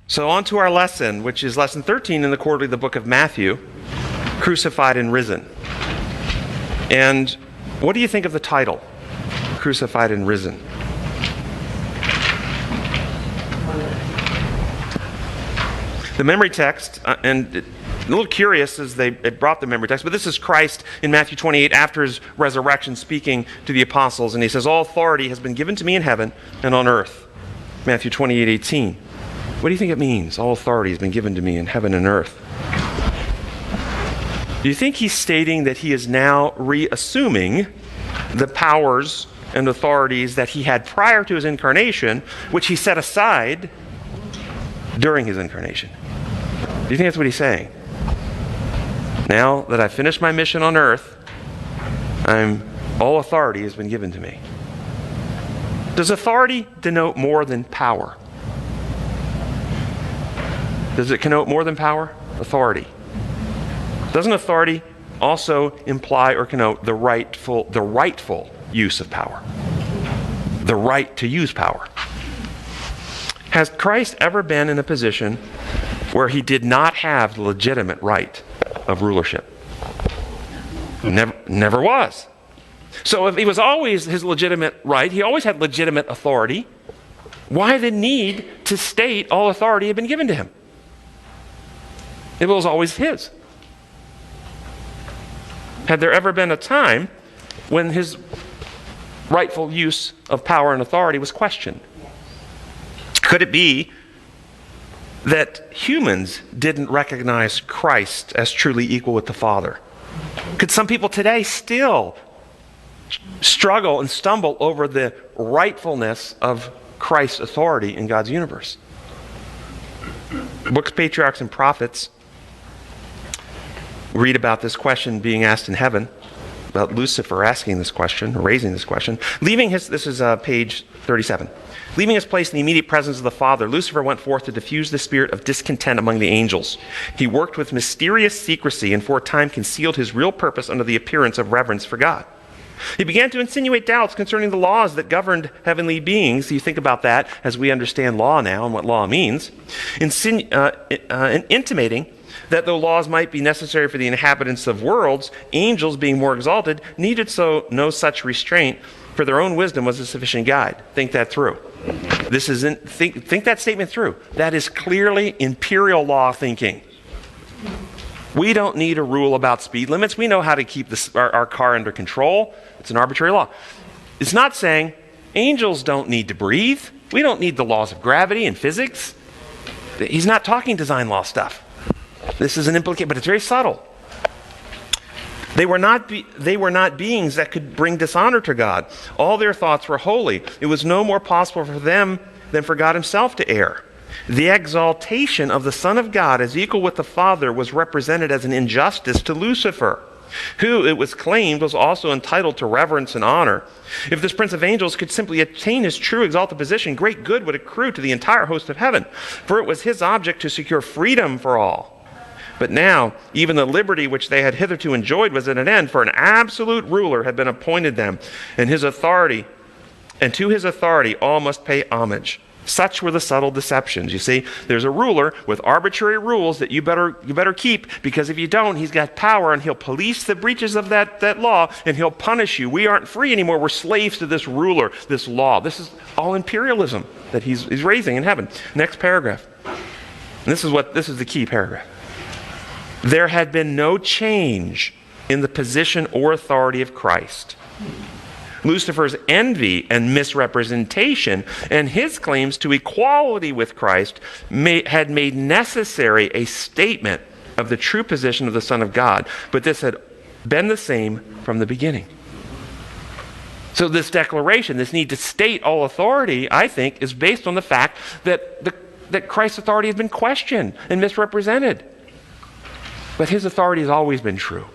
So on to our lesson, which is lesson 13 in the quarterly of the book of Matthew, Crucified and Risen. And what do you think of the title, Crucified and Risen? The memory text, and a little curious as they brought the memory text, but this is Christ in Matthew 28 after his resurrection speaking to the apostles, and he says, all authority has been given to me in heaven and on earth. Matthew 28:18. What do you think it means? All authority has been given to me in heaven and earth. Do you think he's stating that he is now reassuming the powers and authorities that he had prior to his incarnation, which he set aside during his incarnation? Do you think that's what he's saying? Now that I've finished my mission on earth, all authority has been given to me. Does authority denote more than power? Does it connote more than power? Authority. Doesn't authority also imply or connote the rightful use of power? The right to use power. Has Christ ever been in a position where he did not have the legitimate right of rulership? Never was. So if he was always his legitimate right, he always had legitimate authority, why the need to state all authority had been given to him? It was always his. Had there ever been a time when his rightful use of power and authority was questioned? Could it be that humans didn't recognize Christ as truly equal with the Father? Could some people today still struggle and stumble over the rightfulness of Christ's authority in God's universe? The book's Patriarchs and Prophets read about this question being asked in heaven, about Lucifer asking this question, raising this question. This is page 37. Leaving his place in the immediate presence of the Father, Lucifer went forth to diffuse the spirit of discontent among the angels. He worked with mysterious secrecy and for a time concealed his real purpose under the appearance of reverence for God. He began to insinuate doubts concerning the laws that governed heavenly beings. You think about that as we understand law now and what law means. Intimating that though laws might be necessary for the inhabitants of worlds, angels, being more exalted, needed no such restraint, for their own wisdom was a sufficient guide. Think that through. Think that statement through. That is clearly imperial law thinking. We don't need a rule about speed limits. We know how to keep our car under control. It's an arbitrary law. It's not saying angels don't need to breathe. We don't need the laws of gravity and physics. He's not talking design law stuff. This is an implication, but it's very subtle. They were not beings that could bring dishonor to God. All their thoughts were holy. It was no more possible for them than for God himself to err. The exaltation of the Son of God as equal with the Father was represented as an injustice to Lucifer, who, it was claimed, was also entitled to reverence and honor. If this prince of angels could simply attain his true exalted position, great good would accrue to the entire host of heaven, for it was his object to secure freedom for all. But now, even the liberty which they had hitherto enjoyed was at an end, for an absolute ruler had been appointed them, and to his authority all must pay homage. Such were the subtle deceptions. You see, there's a ruler with arbitrary rules that you better keep, because if you don't, he's got power and he'll police the breaches of that law and he'll punish you. We aren't free anymore. We're slaves to this ruler, this law. This is all imperialism that he's raising in heaven. Next paragraph. And this is the key paragraph. There had been no change in the position or authority of Christ. Lucifer's envy and misrepresentation and his claims to equality with Christ had made necessary a statement of the true position of the Son of God, but this had been the same from the beginning. So this declaration, this need to state all authority, I think, is based on the fact that Christ's authority has been questioned and misrepresented. But his authority has always been true.